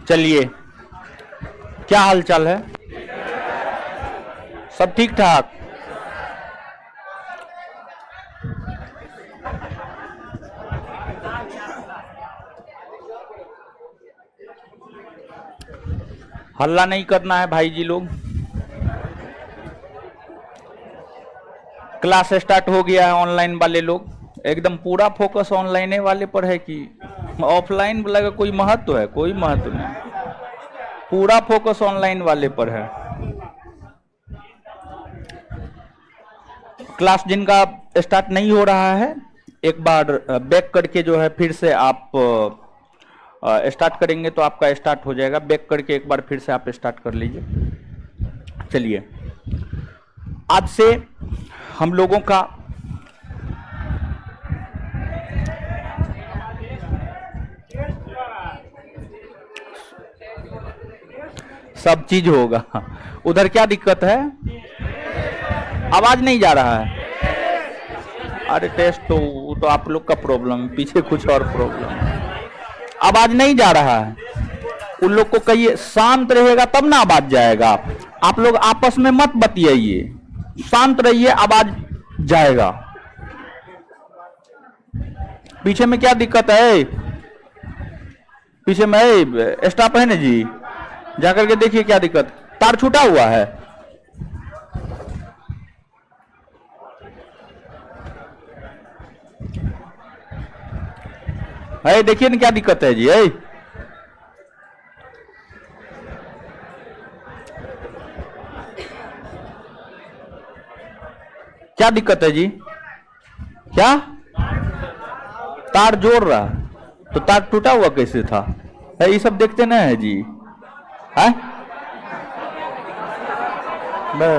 चलिए, क्या हाल चाल है? सब ठीक ठाक? हल्ला नहीं करना है भाई जी लोग। क्लास स्टार्ट हो गया है। ऑनलाइन वाले लोग एकदम पूरा फोकस ऑनलाइन वाले पर है कि ऑफलाइन वाला का कोई महत्व है? कोई महत्व नहीं, पूरा फोकस ऑनलाइन वाले पर है। क्लास जिनका स्टार्ट नहीं हो रहा है, एक बार बैक करके जो है फिर से आप स्टार्ट करेंगे तो आपका स्टार्ट हो जाएगा। बैक करके एक बार फिर से आप स्टार्ट कर लीजिए। चलिए, आज से हम लोगों का सब चीज होगा। उधर क्या दिक्कत है? आवाज नहीं जा रहा है? अरे टेस्ट तो आप लोग का प्रॉब्लम है, पीछे कुछ और प्रॉब्लम है। आवाज नहीं जा रहा है, उन लोग को कहिए शांत रहेगा तब ना आवाज जाएगा। आप लोग आपस में मत बतियाइए, शांत रहिए, आवाज जाएगा। पीछे में क्या दिक्कत है? पीछे में स्टाफ है ना जी, जाकर के देखिए क्या दिक्कत। तार छूटा हुआ है? देखिए ना क्या दिक्कत है जी। क्या दिक्कत है जी? क्या तार जोड़ रहा? तो तार टूटा हुआ कैसे था? ये सब देखते ना है जी। है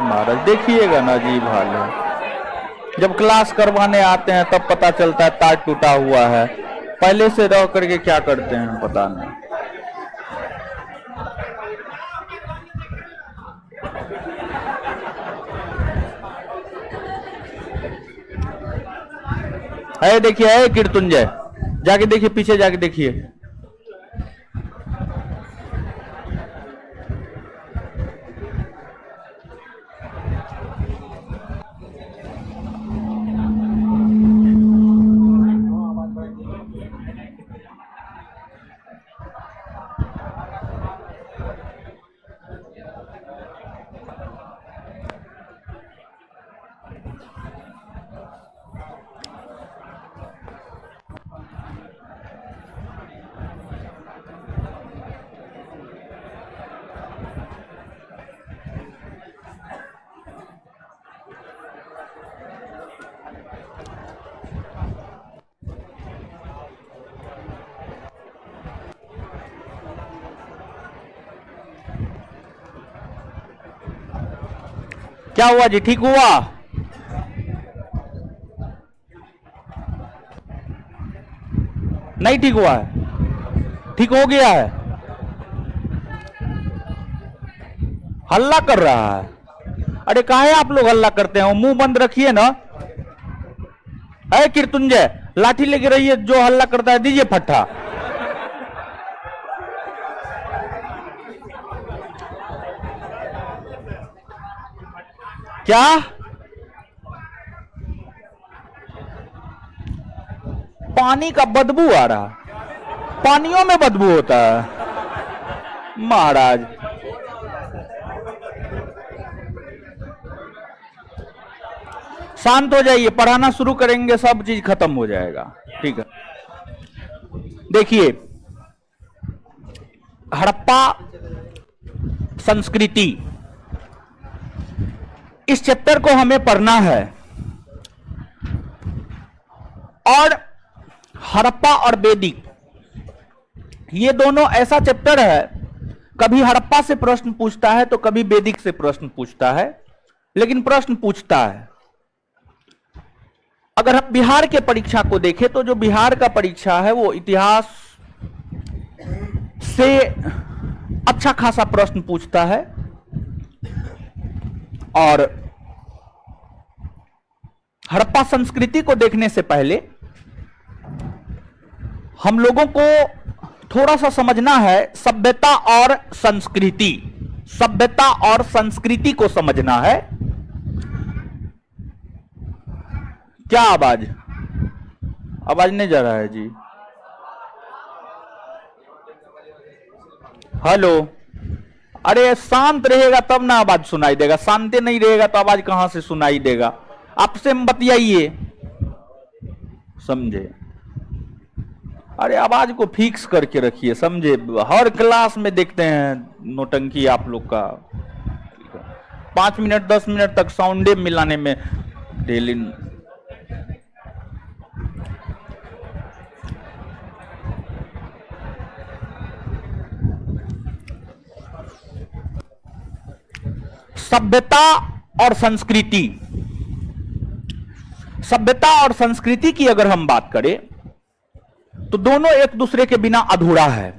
महाराज, देखिएगा ना जी भाई, जब क्लास करवाने आते हैं तब पता चलता है तार टूटा हुआ है। पहले से रह करके क्या करते हैं पता नहीं। देखिए कीर्तुंजय, जाके देखिए, पीछे जाके देखिए। क्या हुआ जी? ठीक हुआ? नहीं ठीक हुआ है? ठीक हो गया है? हल्ला कर रहा है? अरे काहे आप लोग हल्ला करते हो? मुंह बंद रखिए ना। कीर्तुंजय, लाठी लेके रहिए, जो हल्ला करता है दीजिए फट्टा। क्या पानी का बदबू आ रहा? पानियों में बदबू होता है महाराज? शांत हो जाइए, पढ़ाना शुरू करेंगे सब चीज खत्म हो जाएगा। ठीक है, देखिए, हड़प्पा संस्कृति, इस चैप्टर को हमें पढ़ना है। और हड़प्पा और वैदिक, ये दोनों ऐसा चैप्टर है, कभी हड़प्पा से प्रश्न पूछता है तो कभी वैदिक से प्रश्न पूछता है, लेकिन प्रश्न पूछता है। अगर हम बिहार के परीक्षा को देखें तो जो बिहार का परीक्षा है वो इतिहास से अच्छा खासा प्रश्न पूछता है। और हड़प्पा संस्कृति को देखने से पहले हम लोगों को थोड़ा सा समझना है सभ्यता और संस्कृति, सभ्यता और संस्कृति को समझना है। क्या आवाज नहीं जा रहा है जी? हेलो, अरे शांत रहेगा तब ना आवाज सुनाई देगा, शांति नहीं रहेगा तो आवाज कहां से सुनाई देगा? आपसे बतियाइए, समझे? अरे आवाज को फिक्स करके रखिए, समझे? हर क्लास में देखते हैं नोटंकी आप लोग का। 5 मिनट 10 मिनट तक साउंडे मिलाने में डेली। सभ्यता और संस्कृति, सभ्यता और संस्कृति की अगर हम बात करें तो दोनों एक दूसरे के बिना अधूरा है।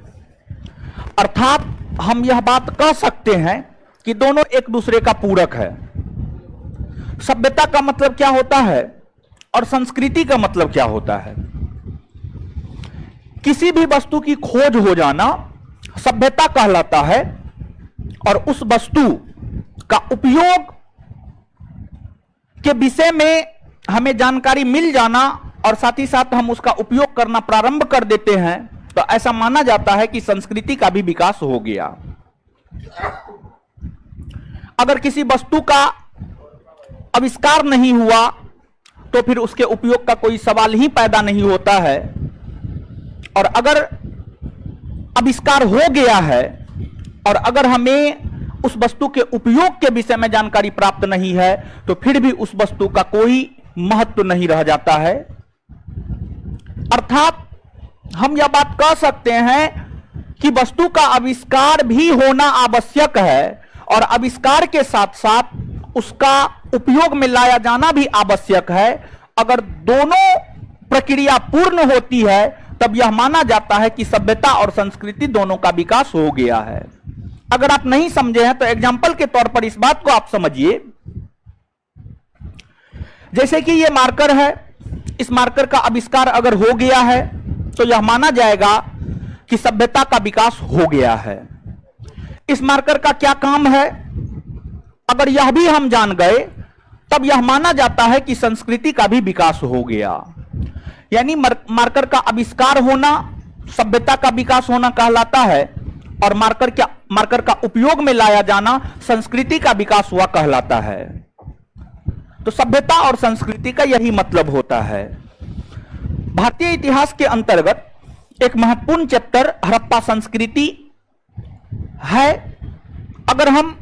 अर्थात हम यह बात कह सकते हैं कि दोनों एक दूसरे का पूरक है। सभ्यता का मतलब क्या होता है और संस्कृति का मतलब क्या होता है? किसी भी वस्तु की खोज हो जाना सभ्यता कहलाता है, और उस वस्तु का उपयोग के विषय में हमें जानकारी मिल जाना और साथ ही साथ हम उसका उपयोग करना प्रारंभ कर देते हैं, तो ऐसा माना जाता है कि संस्कृति का भी विकास हो गया। अगर किसी वस्तु का आविष्कार नहीं हुआ तो फिर उसके उपयोग का कोई सवाल ही पैदा नहीं होता है, और अगर आविष्कार हो गया है और अगर हमें उस वस्तु के उपयोग के विषय में जानकारी प्राप्त नहीं है तो फिर भी उस वस्तु का कोई महत्व नहीं रह जाता है। अर्थात हम यह बात कह सकते हैं कि वस्तु का आविष्कार भी होना आवश्यक है और आविष्कार के साथ साथ उसका उपयोग में लाया जाना भी आवश्यक है। अगर दोनों प्रक्रिया पूर्ण होती है तब यह माना जाता है कि सभ्यता और संस्कृति दोनों का विकास हो गया है। अगर आप नहीं समझे हैं तो एग्जाम्पल के तौर पर इस बात को आप समझिए, जैसे कि ये मार्कर है, इस मार्कर का आविष्कार अगर हो गया है तो यह माना जाएगा कि सभ्यता का विकास हो गया है। इस मार्कर का क्या काम है, अगर यह भी हम जान गए तब यह माना जाता है कि संस्कृति का भी विकास हो गया। यानी मार्कर का आविष्कार होना सभ्यता का विकास होना कहलाता है और मार्कर का उपयोग में लाया जाना संस्कृति का विकास हुआ कहलाता है। तो सभ्यता और संस्कृति का यही मतलब होता है। भारतीय इतिहास के अंतर्गत एक महत्वपूर्ण चैप्टर हड़प्पा संस्कृति है। अगर हम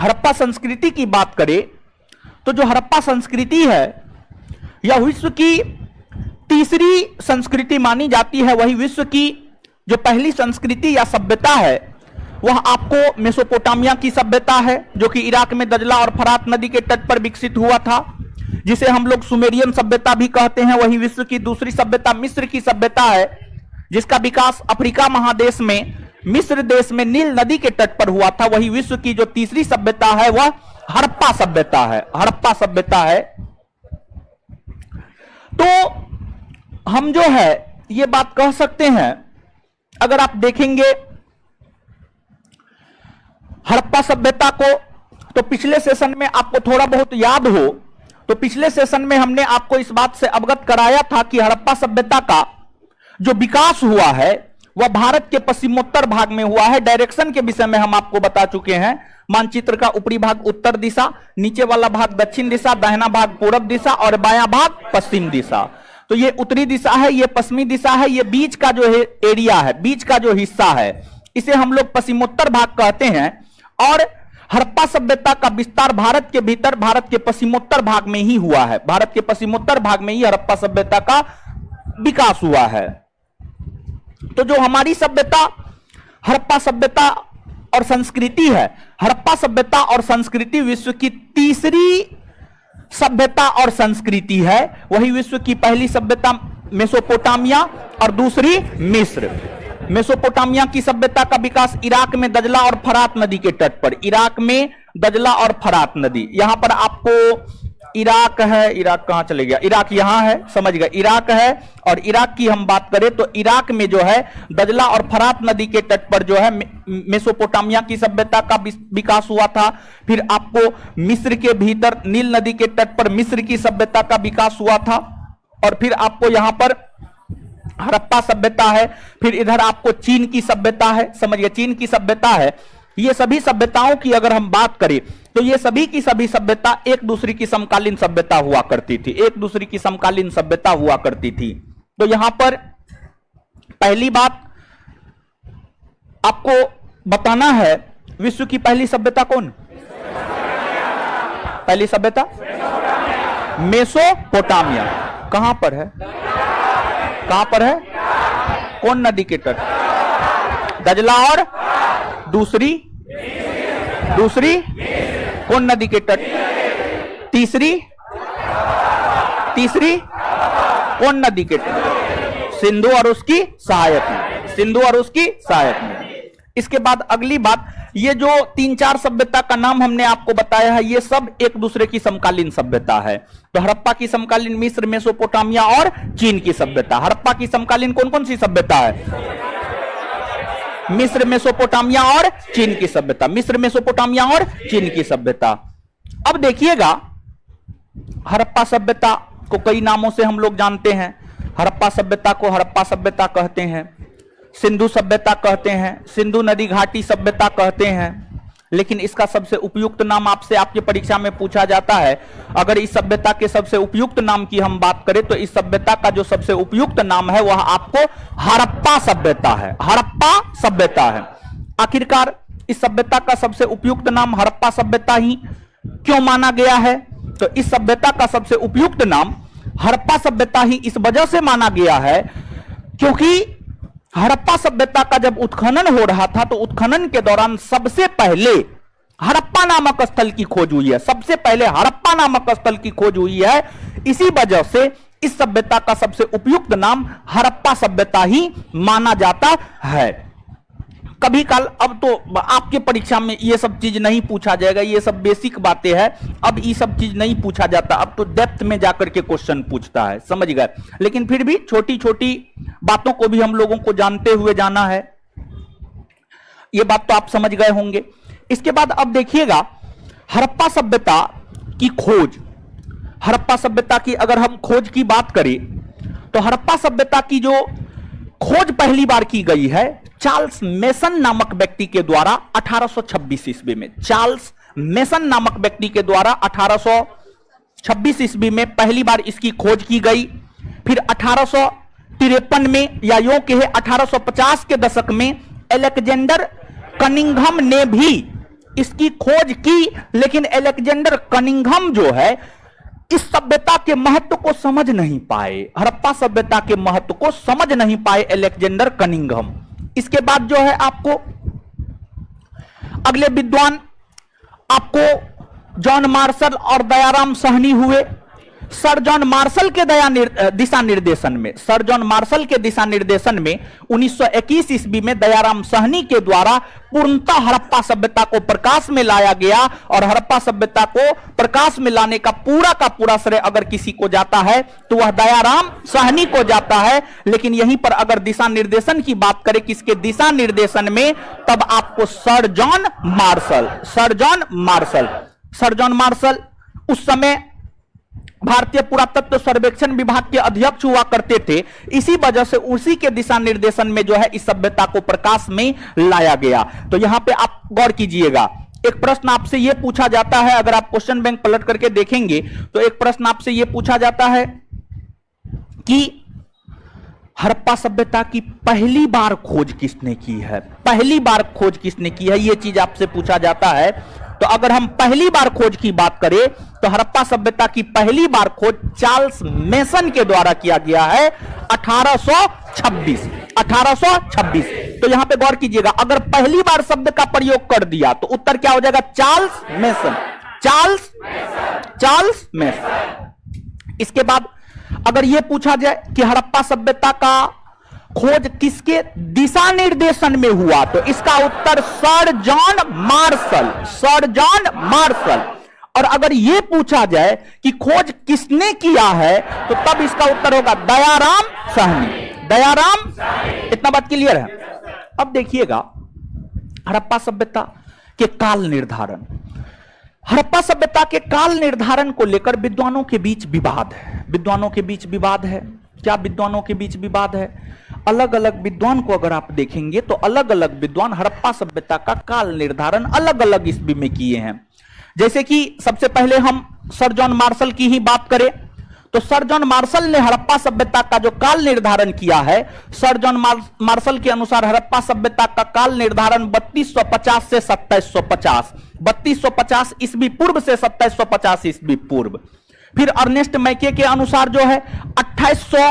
हड़प्पा संस्कृति की बात करें तो जो हड़प्पा संस्कृति है यह विश्व की तीसरी संस्कृति मानी जाती है। वही विश्व की जो पहली संस्कृति या सभ्यता है वह आपको मेसोपोटामिया की सभ्यता है, जो कि इराक में दजला और फरात नदी के तट पर विकसित हुआ था, जिसे हम लोग सुमेरियन सभ्यता भी कहते हैं। वही विश्व की दूसरी सभ्यता मिस्र की सभ्यता है, जिसका विकास अफ्रीका महादेश में मिस्र देश में नील नदी के तट पर हुआ था। वही विश्व की जो तीसरी सभ्यता है वह हड़प्पा सभ्यता है, हड़प्पा सभ्यता है। तो हम जो है ये बात कह सकते हैं, अगर आप देखेंगे हड़प्पा सभ्यता को, तो पिछले सेशन में आपको थोड़ा बहुत याद हो तो पिछले सेशन में हमने आपको इस बात से अवगत कराया था कि हड़प्पा सभ्यता का जो विकास हुआ है वह भारत के पश्चिमोत्तर भाग में हुआ है। डायरेक्शन के विषय में हम आपको बता चुके हैं। मानचित्र का ऊपरी भाग उत्तर दिशा, नीचे वाला भाग दक्षिण दिशा, दाहिना भाग पूर्व दिशा और बायां भाग पश्चिम दिशा। तो ये उत्तरी दिशा है, ये पश्चिमी दिशा है, ये बीच का जो है एरिया है, बीच का जो हिस्सा है, इसे हम लोग पश्चिमोत्तर भाग कहते हैं। और हड़प्पा सभ्यता का विस्तार भारत के भीतर, भारत के पश्चिमोत्तर भाग में ही हुआ है। भारत के पश्चिमोत्तर भाग में ही हड़प्पा सभ्यता का विकास हुआ है। तो जो हमारी सभ्यता हड़प्पा सभ्यता और संस्कृति है, हड़प्पा सभ्यता और संस्कृति विश्व की तीसरी सभ्यता और संस्कृति है। वही विश्व की पहली सभ्यता मेसोपोटामिया और दूसरी मिस्र। मेसोपोटामिया की सभ्यता का विकास इराक में दजला और फरात नदी के तट पर, इराक में दजला और फरात नदी। यहां पर आपको इराक है, इराक कहां चले गया, इराक यहां है, समझ गए, इराक है। और इराक की हम बात करें तो इराक में जो है दजला और फरात नदी के तट पर जो है मेसोपोटामिया की सभ्यता का विकास हुआ था। फिर आपको मिस्र के भीतर नील नदी के तट पर मिस्र की सभ्यता का विकास हुआ था। और फिर आपको यहां पर हड़प्पा सभ्यता है। फिर इधर आपको चीन की सभ्यता है, समझिए, चीन की सभ्यता है। ये सभी सभ्यताओं की अगर हम बात करें तो ये सभी की सभी सभ्यता एक दूसरे की समकालीन सभ्यता हुआ करती थी, एक दूसरे की समकालीन सभ्यता हुआ करती थी। तो यहां पर पहली बात आपको बताना है, विश्व की पहली सभ्यता कौन? पहली सभ्यता मेसोपोटामिया। कहां पर है? कहां पर है? कौन नदी के तट? दजला और दूसरी कौन नदी के तट? तीसरी कौन नदी के तट? सिंधु और उसकी सहायक में, सिंधु और उसकी सहायक में। इसके बाद अगली बात, ये जो 3-4 सभ्यता का नाम हमने आपको बताया है, ये सब एक दूसरे की समकालीन सभ्यता है। तो हड़प्पा की समकालीन मिस्र, मेसोपोटामिया और चीन की सभ्यता। हड़प्पा की समकालीन कौन कौन सी सभ्यता है? मिस्र, मेसोपोटामिया और चीन की सभ्यता, मिस्र, मेसोपोटामिया और चीन की सभ्यता। अब देखिएगा, हड़प्पा सभ्यता को कई नामों से हम लोग जानते हैं। हड़प्पा सभ्यता को हड़प्पा सभ्यता कहते हैं, सिंधु सभ्यता कहते हैं, सिंधु नदी घाटी सभ्यता कहते हैं। लेकिन इसका सबसे उपयुक्त नाम आपसे आपकी परीक्षा में पूछा जाता है। अगर इस सभ्यता के सबसे उपयुक्त नाम की हम बात करें तो इस सभ्यता का जो सबसे उपयुक्त नाम है वह आपको हड़प्पा सभ्यता है, हड़प्पा सभ्यता है। आखिरकार इस सभ्यता का सबसे उपयुक्त नाम हड़प्पा सभ्यता ही क्यों माना गया है? तो इस सभ्यता का सबसे उपयुक्त नाम हड़प्पा सभ्यता ही इस वजह से माना गया है क्योंकि हड़प्पा सभ्यता का जब उत्खनन हो रहा था तो उत्खनन के दौरान सबसे पहले हड़प्पा नामक स्थल की खोज हुई है, सबसे पहले हड़प्पा नामक स्थल की खोज हुई है। इसी वजह से इस सभ्यता का सबसे उपयुक्त नाम हड़प्पा सभ्यता ही माना जाता है। कभी काल, अब तो आपके परीक्षा में ये सब चीज नहीं पूछा जाएगा, ये सब बेसिक बातें हैं, अब ये सब चीज नहीं पूछा जाता, अब तो डेप्थ में जाकर के क्वेश्चन पूछता है, समझ गए। लेकिन फिर भी छोटी छोटी बातों को भी हम लोगों को जानते हुए जाना है, ये बात तो आप समझ गए होंगे। इसके बाद अब देखिएगा हड़प्पा सभ्यता की खोज। हड़प्पा सभ्यता की अगर हम खोज की बात करें तो हड़प्पा सभ्यता की जो खोज पहली बार की गई है चार्ल्स मेसन नामक व्यक्ति के द्वारा 1826 ईस्वी में। चार्ल्स मेसन नामक व्यक्ति के द्वारा 1826 ईस्वी में पहली बार इसकी खोज की गई। फिर 1853 में या यूं कहे 1850 के दशक में अलेक्जेंडर कनिंघम ने भी इसकी खोज की। लेकिन अलेक्जेंडर कनिंघम जो है इस सभ्यता के महत्व को समझ नहीं पाए, हड़प्पा सभ्यता के महत्व को समझ नहीं पाए अलेक्जेंडर कनिंघम। इसके बाद जो है आपको अगले विद्वान आपको जॉन मार्शल और दयाराम साहनी हुए। सर जॉन मार्शल के दिशा निर्देशन में, सर जॉन मार्शल के दिशा निर्देशन में 1921 ईस्वी में दयाराम साहनी के द्वारा पूर्णतः हड़प्पा सभ्यता को प्रकाश में लाया गया। और हड़प्पा सभ्यता को प्रकाश में लाने का पूरा श्रेय अगर किसी को जाता है तो वह दयाराम साहनी को जाता है। लेकिन यहीं पर अगर दिशा निर्देशन की बात करें किसके दिशा निर्देशन में, तब आपको सर जॉन मार्शल उस समय भारतीय पुरातत्व सर्वेक्षण विभाग के अध्यक्ष हुआ करते थे। इसी वजह से उसी के दिशा निर्देशन में जो है इस सभ्यता को प्रकाश में लाया गया। तो यहां पे आप गौर कीजिएगा, एक प्रश्न आपसे यह पूछा जाता है, अगर आप क्वेश्चन बैंक पलट करके देखेंगे तो एक प्रश्न आपसे यह पूछा जाता है कि हड़प्पा सभ्यता की पहली बार खोज किसने की है, पहली बार खोज किसने की है, यह चीज आपसे पूछा जाता है। तो अगर हम पहली बार खोज की बात करें तो हड़प्पा सभ्यता की पहली बार खोज चार्ल्स मेसन के द्वारा किया गया है 1826। तो यहां पे गौर कीजिएगा, अगर पहली बार शब्द का प्रयोग कर दिया तो उत्तर क्या हो जाएगा? Charles mason. इसके बाद अगर यह पूछा जाए कि हड़प्पा सभ्यता का खोज किसके दिशा निर्देशन में हुआ तो इसका उत्तर सर जॉन मार्शल। और अगर यह पूछा जाए कि खोज किसने किया है तो तब इसका उत्तर होगा दयाराम साहनी। दयाराम, इतना बात क्लियर है। अब देखिएगा हड़प्पा सभ्यता के काल निर्धारण। हड़प्पा सभ्यता के काल निर्धारण को लेकर विद्वानों के बीच विवाद है। विद्वानों के बीच विवाद है। क्या विद्वानों के बीच विवाद है? अलग अलग विद्वान को अगर आप देखेंगे तो अलग अलग विद्वान हड़प्पा सभ्यता का काल निर्धारण अलग अलग ईस्वी में किए हैं। जैसे कि सबसे पहले हम सर जॉन मार्शल की ही बात करें तो सर जॉन मार्शल ने हड़प्पा सभ्यता का जो काल निर्धारण किया है, सर जॉन मार्शल के अनुसार हड़प्पा सभ्यता का काल निर्धारण 3250 से 2750, 3250 ईस्वी पूर्व से 2750 ईस्वी पूर्व। फिर अर्नेस्ट मैके के अनुसार जो है 2800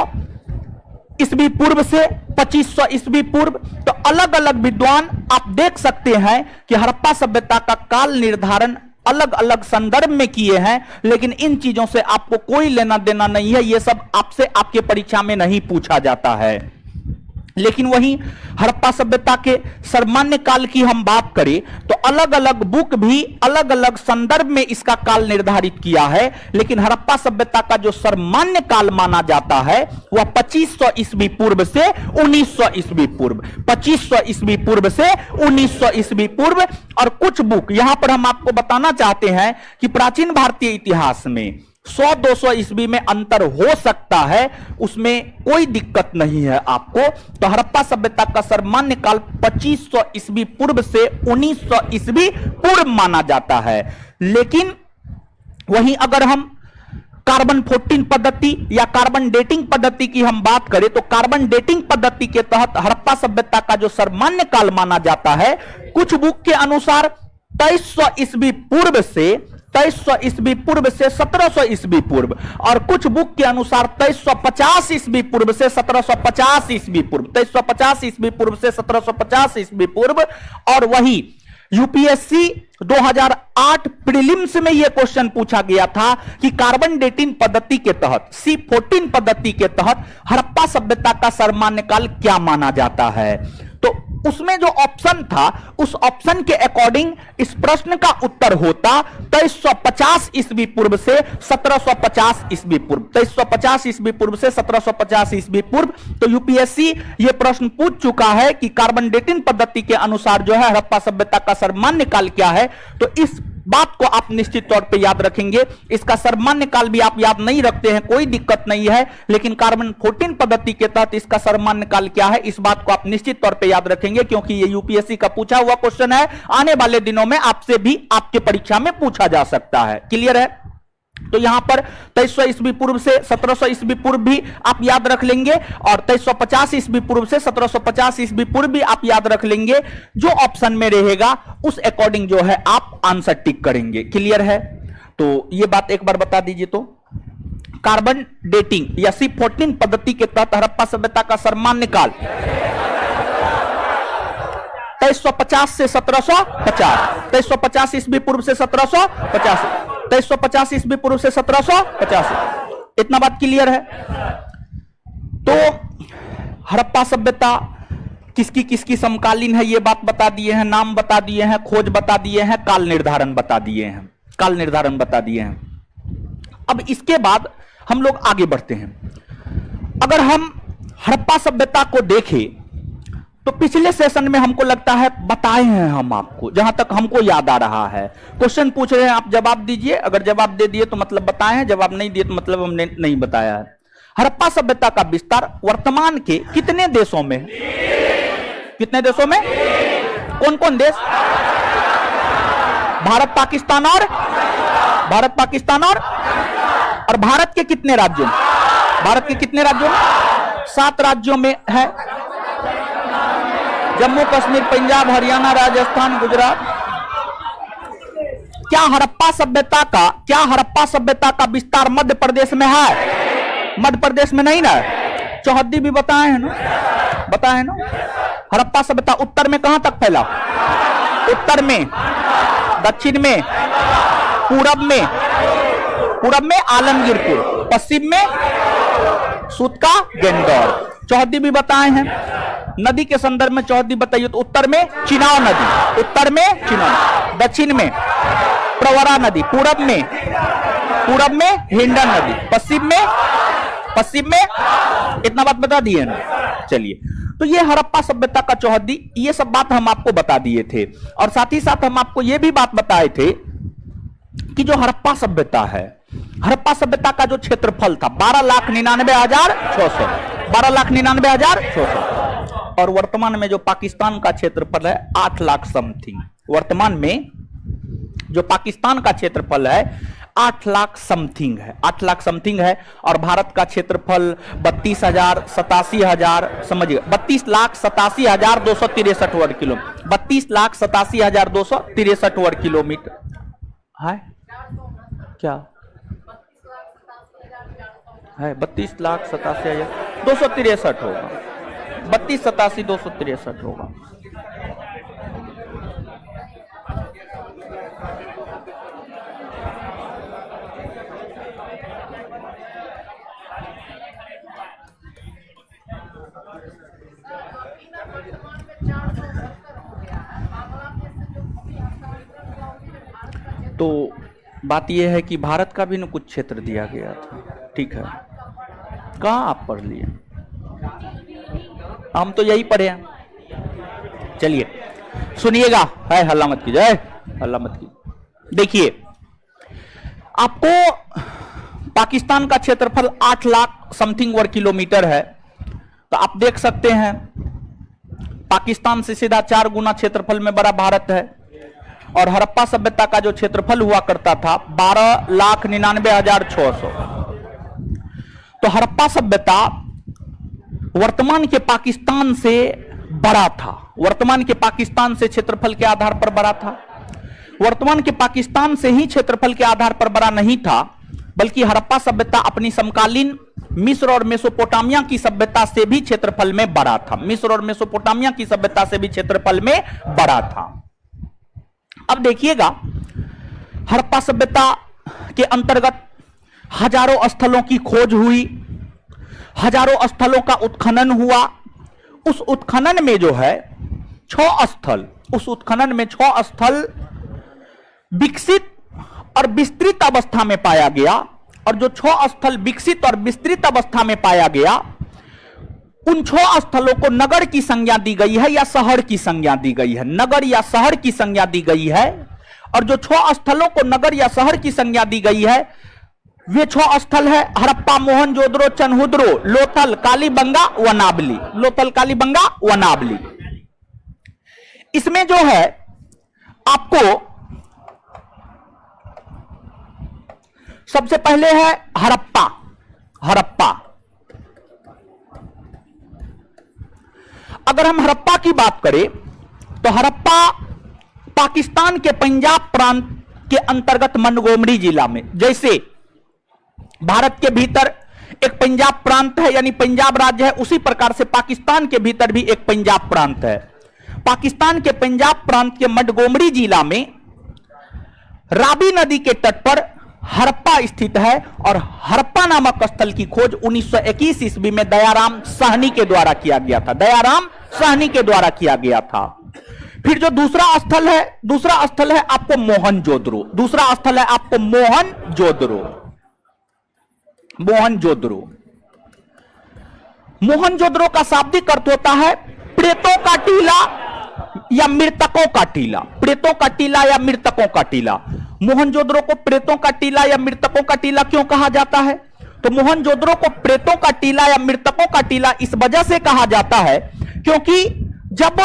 ईस्वी पूर्व से 2500 ईस्वी पूर्व। तो अलग अलग विद्वान आप देख सकते हैं कि हड़प्पा सभ्यता का काल निर्धारण अलग अलग संदर्भ में किए हैं, लेकिन इन चीजों से आपको कोई लेना देना नहीं है। यह सब आपसे आपके परीक्षा में नहीं पूछा जाता है। लेकिन वहीं हड़प्पा सभ्यता के सर्वमान्य काल की हम बात करें तो अलग अलग बुक भी अलग अलग संदर्भ में इसका काल निर्धारित किया है। लेकिन हड़प्पा सभ्यता का जो सर्वमान्य काल माना जाता है वह 2500 ईस्वी पूर्व से 1900 ईस्वी पूर्व, 2500 ईस्वी पूर्व से 1900 ईस्वी पूर्व। और कुछ बुक यहां पर हम आपको बताना चाहते हैं कि प्राचीन भारतीय इतिहास में 100-200 ईस्वी में अंतर हो सकता है, उसमें कोई दिक्कत नहीं है आपको। तो हड़प्पा सभ्यता का सर्वमान्य काल 2500 ईस्वी पूर्व से 1900 ईस्वी पूर्व माना जाता है। लेकिन वहीं अगर हम कार्बन 14 पद्धति या कार्बन डेटिंग पद्धति की हम बात करें तो कार्बन डेटिंग पद्धति के तहत हड़प्पा सभ्यता का जो सर्वमान्य काल माना जाता है, कुछ बुक के अनुसार 2300 ईस्वी पूर्व से 2300 ईस्वी पूर्व से 1700 ईस्वी पूर्व, और कुछ बुक के अनुसार 2350 ईस्वी पूर्व से 1750 ईस्वी पूर्व, 2350 ईस्वी पूर्व से 1750 ईस्वी पूर्व। और वही यूपीएससी 2008 प्रीलिम्स में यह क्वेश्चन पूछा गया था कि कार्बन डेटिंग पद्धति के तहत C14 पद्धति के तहत हड़प्पा सभ्यता का सर्वमान्य काल क्या माना जाता है। तो उसमें जो ऑप्शन था उस ऑप्शन के अकॉर्डिंग इस प्रश्न का उत्तर होता 2350 ईस्वी पूर्व से 1750 ईस्वी पूर्व, 2350 ईस्वी पूर्व से 1750 ईस्वी पूर्व। तो यूपीएससी यह प्रश्न पूछ चुका है कि कार्बन डेटिंग पद्धति के अनुसार जो है हड़प्पा सभ्यता का सर्वमान्य काल क्या है। तो इस बात को आप निश्चित तौर पे याद रखेंगे। इसका सर्वमान्य काल भी आप याद नहीं रखते हैं, कोई दिक्कत नहीं है, लेकिन कार्बन 14 पद्धति के तहत इसका सर्वमान्य काल क्या है, इस बात को आप निश्चित तौर पे याद रखेंगे, क्योंकि ये यूपीएससी का पूछा हुआ क्वेश्चन है। आने वाले दिनों में आपसे भी आपके परीक्षा में पूछा जा सकता है। क्लियर है? तो यहां पर 2300 ईस्वी पूर्व से 1700 ईस्वी पूर्व भी आप याद रख लेंगे, और 2350 ईस्वी पूर्व से 1750 ईस्वी पूर्व भी आप याद रख लेंगे। जो ऑप्शन में रहेगा उस अकॉर्डिंग जो है आप आंसर टिक करेंगे। क्लियर है? तो यह बात एक बार बता दीजिए। तो कार्बन डेटिंग या C14 पद्धति के तहत हड़प्पा सभ्यता का सर्वमान्य काल 2350 से 1750, 2350 ईस्वी पूर्व से 1750, 2350 ईस्वी पूर्व से 1750। इतना बात क्लियर है? तो हड़प्पा सभ्यता किसकी किसकी समकालीन है ये बात बता दिए हैं, नाम बता दिए हैं, खोज बता दिए हैं, काल निर्धारण बता दिए हैं, काल निर्धारण बता दिए हैं। अब इसके बाद हम लोग आगे बढ़ते हैं। अगर हम हड़प्पा सभ्यता को देखें तो पिछले सेशन में हमको लगता है बताए हैं हम आपको, जहां तक हमको याद आ रहा है। क्वेश्चन पूछ रहे हैं, आप जवाब दीजिए। अगर जवाब दे दिए तो मतलब बताए हैं, जवाब नहीं दिए तो मतलब हमने नहीं बताया है। हड़प्पा सभ्यता का विस्तार वर्तमान के कितने देशों में? कितने देशों में? कौन कौन देश? भारत पाकिस्तान और भारत पाकिस्तान और भारत के कितने राज्यों में? भारत के कितने राज्यों में? 7 राज्यों में है। जम्मू कश्मीर, पंजाब, हरियाणा, राजस्थान, गुजरात। क्या हड़प्पा सभ्यता का विस्तार मध्य प्रदेश में है? मध्य प्रदेश में नहीं ना? चौहद्दी भी बताए हैं ना, बताए हैं ना। हड़प्पा सभ्यता उत्तर में कहां तक फैला? उत्तर में, दक्षिण में, पूरब में आलमगीरपुर, पश्चिम में सूतका गेंदौर। चौहद्दी भी बताए हैं। नदी के संदर्भ में चौहद्दी बताइए तो उत्तर में चिनाव नदी, उत्तर में चिनाव, दक्षिण में प्रवरा नदी, पूरब में हिंडन नदी, पश्चिम में इतना बात बता दिए ना। चलिए, तो ये हड़प्पा सभ्यता का चौहद्दी, ये सब बात हम आपको बता दिए थे। और साथ ही साथ हम आपको ये भी बात बताए थे कि जो हड़प्पा सभ्यता है, हड़प्पा सभ्यता का जो क्षेत्रफल था 12,99,600, 12,99,600, और वर्तमान में जो पाकिस्तान का क्षेत्रफल है 8 लाख समथिंग। वर्तमान में जो पाकिस्तान का क्षेत्रफल है 8 लाख समथिंग है, 8 लाख समथिंग है। और भारत का क्षेत्रफल 32,87,000, समझिए 32,87,263 वर्ग किलोमीटर, 32,87,263 वर्ग किलोमीटर है। क्या है? 32,87,263 होगा, 32,87,263 होगा। तो बात यह है कि भारत का भी न कुछ क्षेत्र दिया गया था, ठीक है। कहाँ आप पढ़ लिए? हम तो यही पढ़े हैं। चलिए सुनिएगा, है हल्ला मत कीजिए, हल्ला मत कीजिए। देखिए, आपको पाकिस्तान का क्षेत्रफल 8 लाख समथिंग वर्ग किलोमीटर है। तो आप देख सकते हैं पाकिस्तान से सीधा 4 गुना क्षेत्रफल में बड़ा भारत है। और हड़प्पा सभ्यता का जो क्षेत्रफल हुआ करता था 12,99,600। तो हड़प्पा सभ्यता वर्तमान के पाकिस्तान से बड़ा था, वर्तमान के पाकिस्तान से क्षेत्रफल के आधार पर बड़ा था। वर्तमान के पाकिस्तान से ही क्षेत्रफल के आधार पर बड़ा नहीं था, बल्कि हड़प्पा सभ्यता अपनी समकालीन मिस्र और मेसोपोटामिया की सभ्यता से भी क्षेत्रफल में बड़ा था, मिस्र और मेसोपोटामिया की सभ्यता से भी क्षेत्रफल में बड़ा था। अब देखिएगा, हड़प्पा सभ्यता के अंतर्गत हजारों स्थलों की खोज हुई, हजारों स्थलों का उत्खनन हुआ। उस उत्खनन में जो है 6 स्थल, उस उत्खनन में 6 स्थल विकसित और विस्तृत अवस्था में पाया गया। और जो 6 स्थल विकसित और विस्तृत अवस्था में पाया गया, उन 6 स्थलों को नगर की संज्ञा दी गई है या शहर की संज्ञा दी गई है, नगर या शहर की संज्ञा दी गई है। और जो 6 स्थलों को नगर या शहर की संज्ञा दी गई है, वे 6 स्थल है हड़प्पा, मोहनजोदड़ो, चनहुदरो, लोथल, कालीबंगा व नाबली, लोथल, कालीबंगा व नाबली। इसमें जो है आपको सबसे पहले है हड़प्पा। हड़प्पा, अगर हम हड़प्पा की बात करें तो हड़प्पा पाकिस्तान के पंजाब प्रांत के अंतर्गत मोंटगोमरी जिला में, जैसे भारत के भीतर एक पंजाब प्रांत है यानी पंजाब राज्य है, उसी प्रकार से पाकिस्तान के भीतर भी एक पंजाब प्रांत है। पाकिस्तान के पंजाब प्रांत के मोंटगोमरी जिला में रावी नदी के तट पर हड़प्पा स्थित है। और हड़प्पा नामक स्थल की खोज 1921 ईस्वी में दयाराम साहनी के द्वारा किया गया था, दयाराम साहनी के द्वारा किया गया था। फिर जो दूसरा स्थल है आपको मोहनजोदड़ो, दूसरा स्थल है आपको मोहनजोदड़ो। मोहनजोदड़ो, मोहनजोदड़ो का शाब्दिक अर्थ होता है प्रेतों का टीला या मृतकों का टीला, प्रेतों का टीला या मृतकों का टीला। मोहनजोदड़ो को प्रेतों का टीला या मृतकों का टीला क्यों कहा जाता है? तो मोहनजोदड़ो को प्रेतों का टीला या मृतकों का टीला इस वजह से कहा जाता है क्योंकि जब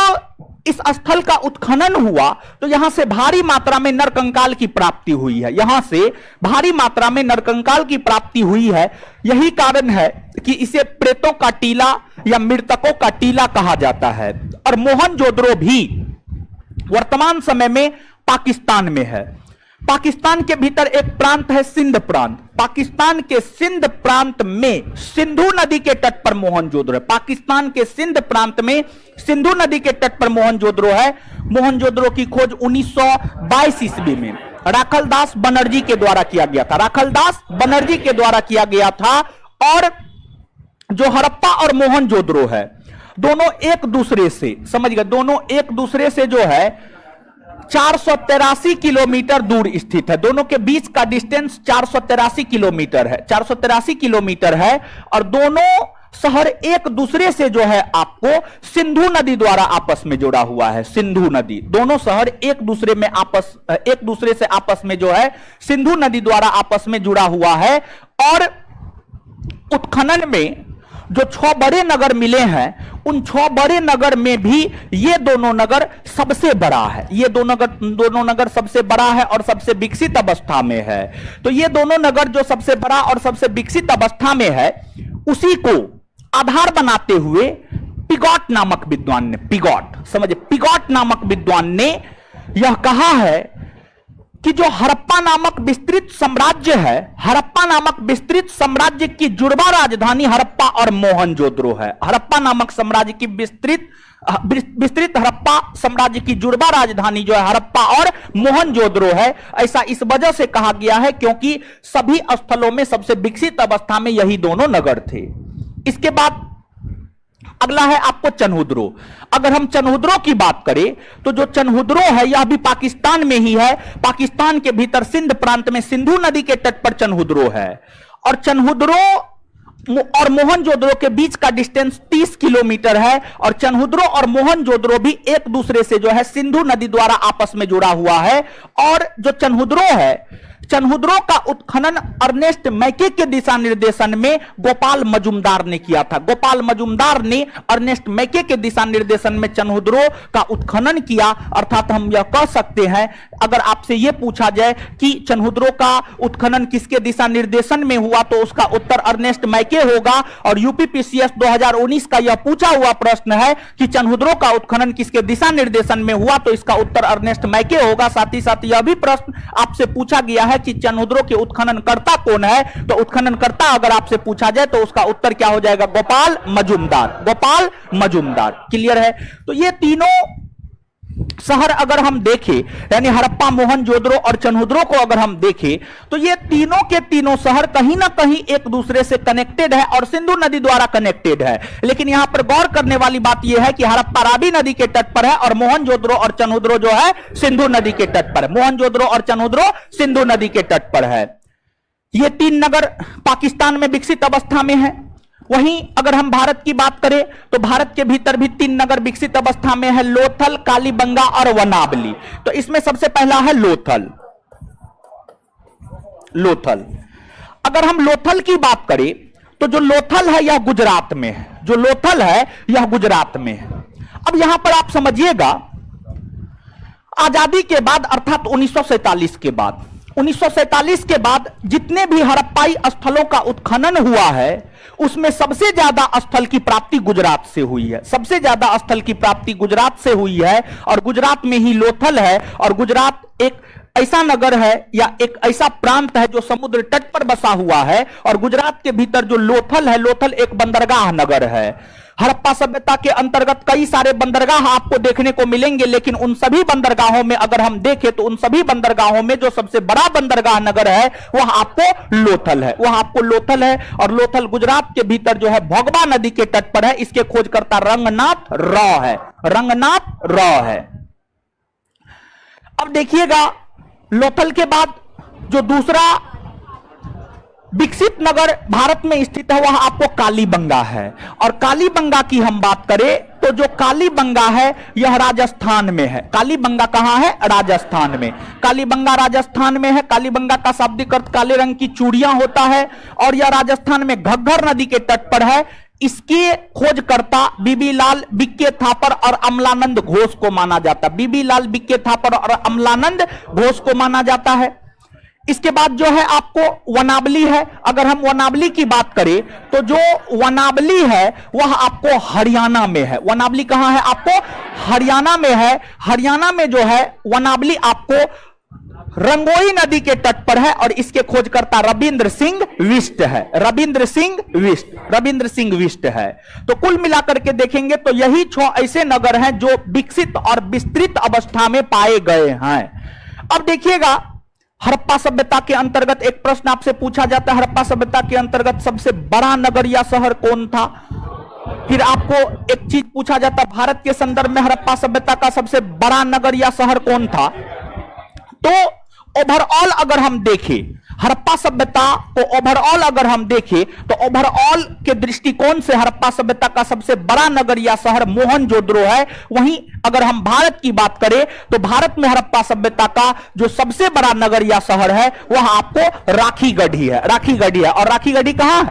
इस स्थल का उत्खनन हुआ तो यहां से भारी मात्रा में नरकंकाल की प्राप्ति हुई है, यहां से भारी मात्रा में नरकंकाल की प्राप्ति हुई है। यही कारण है कि इसे प्रेतों का टीला या मृतकों का टीला कहा जाता है। और मोहनजोदड़ो भी वर्तमान समय में पाकिस्तान में है। पाकिस्तान के भीतर एक प्रांत है सिंध प्रांत, पाकिस्तान के सिंध प्रांत में सिंधु नदी के तट पर मोहनजोदड़ो है। पाकिस्तान के सिंध प्रांत में सिंधु नदी के तट पर मोहनजोदड़ो है। मोहनजोदड़ो की खोज 1922 ईस्वी में राखलदास बनर्जी के द्वारा किया गया था, राखलदास बनर्जी के द्वारा किया गया था। और जो हड़प्पा और मोहनजोदड़ो है दोनों एक दूसरे से, समझ गए, दोनों एक दूसरे से जो है 483 किलोमीटर दूर स्थित है। दोनों के बीच का डिस्टेंस 483 किलोमीटर है, 483 किलोमीटर है। और दोनों शहर एक दूसरे से जो है आपको सिंधु नदी द्वारा आपस में जुड़ा हुआ है। सिंधु नदी, दोनों शहर एक दूसरे से आपस में जो है सिंधु नदी द्वारा आपस में जुड़ा हुआ है। और उत्खनन में जो 6 बड़े नगर मिले हैं, उन 6 बड़े नगर में भी ये दोनों नगर सबसे बड़ा है। ये दोनों नगर सबसे बड़ा है और सबसे विकसित अवस्था में है। तो ये दोनों नगर जो सबसे बड़ा और सबसे विकसित अवस्था में है, उसी को आधार बनाते हुए पिगॉट नामक विद्वान ने, पिगॉट नामक विद्वान ने यह कहा है कि जो हड़प्पा नामक विस्तृत साम्राज्य है, हड़प्पा नामक विस्तृत साम्राज्य की जुड़वा राजधानी हड़प्पा और मोहनजोदड़ो है। हड़प्पा नामक साम्राज्य की विस्तृत हड़प्पा साम्राज्य की जुड़वा राजधानी जो है हड़प्पा और मोहनजोदड़ो है। ऐसा इस वजह से कहा गया है क्योंकि सभी स्थलों में सबसे विकसित अवस्था में यही दोनों नगर थे। इसके बाद अगला है आपको चन्हुद्रो। अगर हम चन्हुद्रो की बात करें तो जो चन्हुद्रो है यह भी पाकिस्तान में ही है। पाकिस्तान के भीतर सिंध प्रांत में सिंधु नदी के तट पर चन्हुद्रो है। और चन्हुद्रो और मोहनजोदड़ो के बीच का डिस्टेंस 30 किलोमीटर है। और चन्हुद्रो और मोहनजोदड़ो भी एक दूसरे से जो है सिंधु नदी द्वारा आपस में जुड़ा हुआ है। और जो चन्हुद्रो है, चन्हुद्रो का उत्खनन अर्नेस्ट मैके के दिशा निर्देशन में गोपाल मजुमदार ने किया था। गोपाल मजुमदार ने अर्नेस्ट मैके के दिशा निर्देशन में चन्हुद्रो का उत्खनन किया। अर्थात हम यह कह सकते हैं, अगर आपसे यह पूछा जाए कि चन्हुद्रो का उत्खनन किसके दिशा निर्देशन में हुआ, तो उसका उत्तर अर्नेस्ट मैके होगा। और यूपीपीसीएस 2019 का यह पूछा हुआ प्रश्न है कि चन्हुद्रो का उत्खनन किसके दिशा निर्देशन में हुआ, तो इसका उत्तर अर्नेस्ट मैके होगा। साथ ही साथ यह भी प्रश्न आपसे पूछा गया है कि चन्हुद्रो के उत्खनन करता कौन है, तो उत्खनन करता अगर आपसे पूछा जाए तो उसका उत्तर क्या हो जाएगा, गोपाल मजुमदार। गोपाल मजुमदार। क्लियर है। तो ये तीनों शहर अगर हम देखें, यानी हड़प्पा, मोहनजोदड़ो और चन्हुद्रो को अगर हम देखें, तो ये तीनों के तीनों शहर कहीं ना कहीं एक दूसरे से कनेक्टेड है और सिंधु नदी द्वारा कनेक्टेड है। लेकिन यहां पर गौर करने वाली बात यह है कि हड़प्पा रावी नदी के तट पर है और मोहनजोदड़ो और चन्हुद्रो जो है सिंधु नदी के तट पर है। मोहनजोदड़ो और चन्हुद्रो सिंधु नदी के तट पर है। ये 3 नगर पाकिस्तान में विकसित अवस्था में है। वहीं अगर हम भारत की बात करें तो भारत के भीतर भी 3 नगर विकसित अवस्था में है, लोथल, कालीबंगा और वनावली। तो इसमें सबसे पहला है लोथल। लोथल, अगर हम लोथल की बात करें तो जो लोथल है यह गुजरात में है। जो लोथल है यह गुजरात में है। अब यहां पर आप समझिएगा, आजादी के बाद अर्थात 1947 के बाद, 1947 के बाद जितने भी हड़प्पाई स्थलों का उत्खनन हुआ है उसमें सबसे ज्यादा स्थल की प्राप्ति गुजरात से हुई है। सबसे ज्यादा स्थल की प्राप्ति गुजरात से हुई है और गुजरात में ही लोथल है। और गुजरात एक ऐसा नगर है या एक ऐसा प्रांत है जो समुद्र तट पर बसा हुआ है। और गुजरात के भीतर जो लोथल है, लोथल एक बंदरगाह नगर है। हड़प्पा सभ्यता के अंतर्गत कई सारे बंदरगाह आपको देखने को मिलेंगे, लेकिन उन सभी बंदरगाहों में अगर हम देखें तो उन सभी बंदरगाहों में जो सबसे बड़ा बंदरगाह नगर है वह आपको लोथल है। वह आपको लोथल है। और लोथल गुजरात के भीतर जो है भोगबा नदी के तट पर है। इसके खोजकर्ता रंगनाथ रॉ है। रंगनाथ रॉ है। अब देखिएगा, लोथल के बाद जो दूसरा विकसित नगर भारत में स्थित है वह आपको कालीबंगा है। और कालीबंगा की हम बात करें तो जो कालीबंगा है यह राजस्थान में है। कालीबंगा कहां है? राजस्थान में। कालीबंगा राजस्थान में है। कालीबंगा का शाब्दिक अर्थ काले रंग की चूड़ियां होता है। और यह राजस्थान में घग्घर नदी के तट पर है। इसके खोजकर्ता बीबी लाल बिक्के थापर और अमलानंद घोष को माना जाता है। बीबी लाल बिक्के थापर और अमलानंद घोष को माना जाता है। इसके बाद जो है आपको वनावली है। अगर हम वनावली की बात करें तो जो वनावली है वह आपको हरियाणा में है। वनावली कहां है? आपको हरियाणा में है। हरियाणा में जो है वनावली आपको रंगोई नदी के तट पर है। और इसके खोजकर्ता रविंद्र सिंह बिष्ट है। रविंद्र सिंह बिष्ट है। तो कुल मिलाकर के देखेंगे तो यही 6 ऐसे नगर हैं जो विकसित और विस्तृत अवस्था में पाए गए हैं। अब देखिएगा, हड़प्पा सभ्यता के अंतर्गत एक प्रश्न आपसे पूछा जाता है, हड़प्पा सभ्यता के अंतर्गत सबसे बड़ा नगर या शहर कौन था? फिर आपको एक चीज पूछा जाता, भारत के संदर्भ में हड़प्पा सभ्यता का सबसे बड़ा नगर या शहर कौन था? तो ओवरऑल अगर हम देखें हड़प्पा सभ्यता को, ओवरऑल अगर हम देखें तो ओवरऑल के दृष्टिकोण से हड़प्पा सभ्यता का सबसे बड़ा नगर या शहर मोहनजोदड़ो है। वहीं अगर हम भारत की बात करें तो भारत में हड़प्पा सभ्यता का जो सबसे बड़ा नगर या शहर है वह आपको राखीगढ़ी है। राखीगढ़ी है, और राखीगढ़ी कहां है?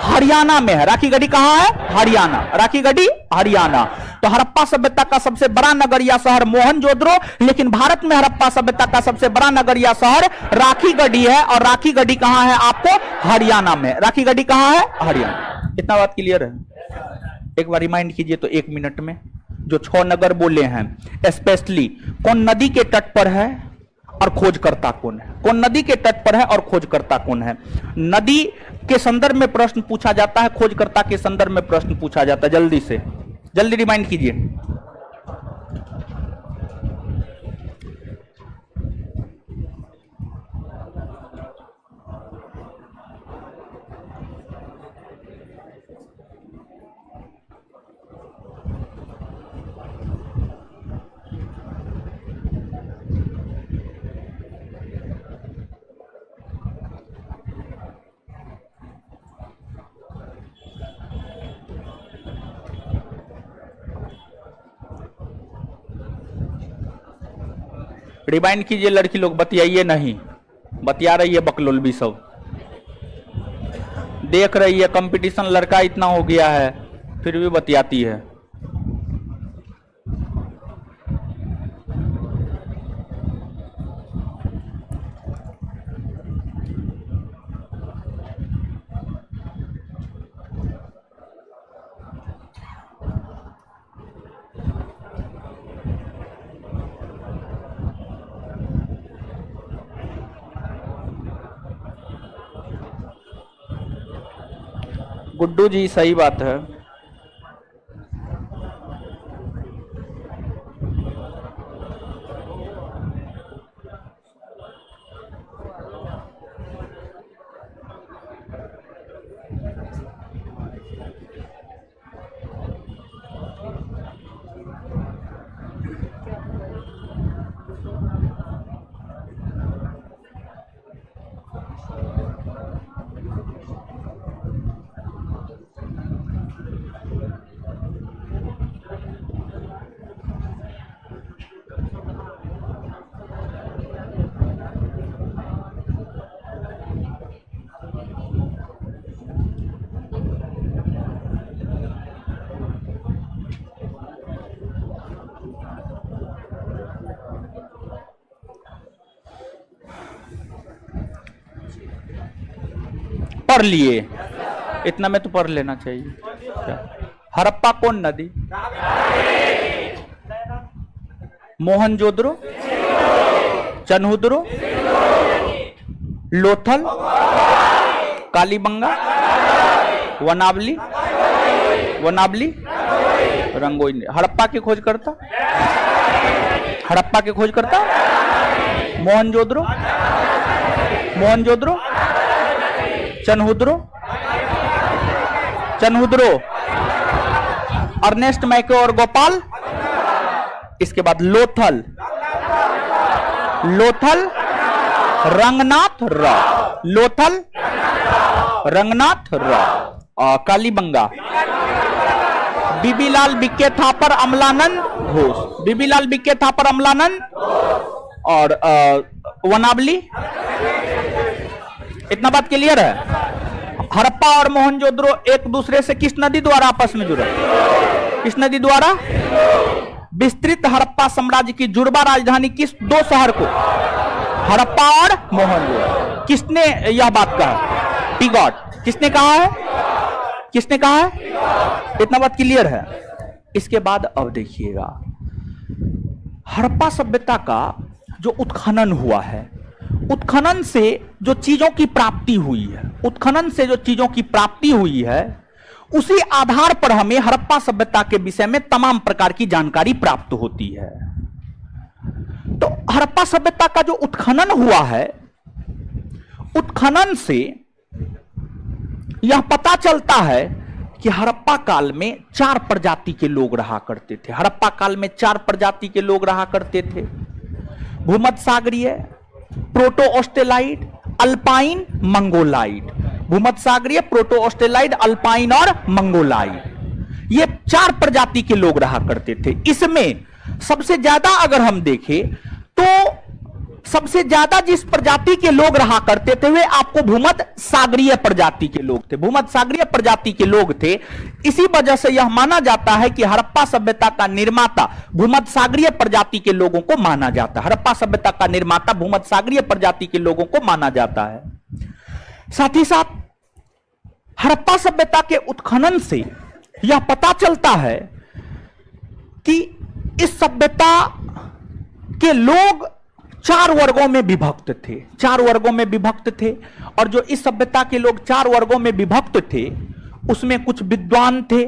हरियाणा में है। राखीगढ़ी कहां है? हरियाणा। राखीगढ़ी हरियाणा। तो हड़प्पा सभ्यता का सबसे बड़ा नगर या शहर मोहनजोदड़ो, लेकिन भारत में हड़प्पा सभ्यता का सबसे बड़ा नगर या शहर राखीगढ़ी है, और राखीगढ़ी कहां है आपको? हरियाणा में। राखीगढ़ी कहां है? हरियाणा। इतना बात क्लियर है? एक बार रिमाइंड कीजिए तो 1 मिनट में। जो 6 नगर बोले हैं, स्पेशली कौन नदी के तट पर है और खोजकर्ता कौन है? कौन नदी के तट पर है और खोजकर्ता कौन है? नदी के संदर्भ में प्रश्न पूछा जाता है, खोजकर्ता के संदर्भ में प्रश्न पूछा जाता है। जल्दी से जल्दी रिमाइंड कीजिए। रिमाइंड कीजिए लड़की लोग, बतियाइए नहीं। बतिया रही है बकलोल भी सब देख रही है। कंपटीशन लड़का इतना हो गया है फिर भी बतियाती है। गुड्डू जी सही बात है। पढ़ लिए, इतना में तो पढ़ लेना चाहिए। हड़प्पा कौन नदी? मोहनजोदड़ो, चन्हुद्रो, लोथल, कालीबंगा, वनावली, रंगोली। हड़प्पा के खोजकर्ता, हड़प्पा के खोजकर्ता मोहनजोदड़ो, चन्हुद्रो, अर्नेस्ट मैके और गोपाल। इसके बाद लोथल, रंगनाथ राव, कालीबंगा बीबीलाल बिक्के थापर अमलानंद घोष, और वनावली। इतना बात क्लियर है? हड़प्पा और मोहनजोदड़ो एक दूसरे से किस नदी द्वारा आपस में जुड़े? किस नदी द्वारा? विस्तृत हड़प्पा साम्राज्य की जुड़वा राजधानी किस 2 शहर को? हड़प्पा और मोहनजोदड़ो। किसने यह बात कहा? टिगॉट। किसने कहा है? इतना बात क्लियर है? इसके बाद अब देखिएगा हड़प्पा सभ्यता का जो उत्खनन हुआ है, उत्खनन से जो चीजों की प्राप्ति हुई है, उसी आधार पर हमें हड़प्पा सभ्यता के विषय में तमाम प्रकार की जानकारी प्राप्त होती है। तो हड़प्पा सभ्यता का जो उत्खनन हुआ है, उत्खनन से यह पता चलता है कि हड़प्पा काल में 4 प्रजाति के लोग रहा करते थे। हड़प्पा काल में 4 प्रजाति के लोग रहा करते थे। भूमध्यसागरीय, प्रोटो ऑस्ट्रेलाइड, अल्पाइन, मंगोलाइड। भूमध्यसागरीय, प्रोटो ऑस्ट्रेलाइड, अल्पाइन और मंगोलाइड, ये 4 प्रजाति के लोग रहा करते थे। इसमें सबसे ज्यादा अगर हम देखें तो सबसे ज्यादा जिस प्रजाति के लोग रहा करते थे वे आपको भूमध्य सागरीय प्रजाति के लोग थे। भूमध्य सागरीय प्रजाति के लोग थे। इसी वजह से यह माना जाता है कि हड़प्पा सभ्यता का निर्माता भूमध्य सागरीय प्रजाति के लोगों को माना जाता है। हड़प्पा सभ्यता का निर्माता भूमध्य सागरीय प्रजाति के लोगों को माना जाता है। साथ ही साथ हड़प्पा सभ्यता के उत्खनन से यह पता चलता है कि इस सभ्यता के लोग 4 वर्गों में विभक्त थे। 4 वर्गों में विभक्त थे। और जो इस सभ्यता के लोग 4 वर्गों में विभक्त थे उसमें कुछ विद्वान थे,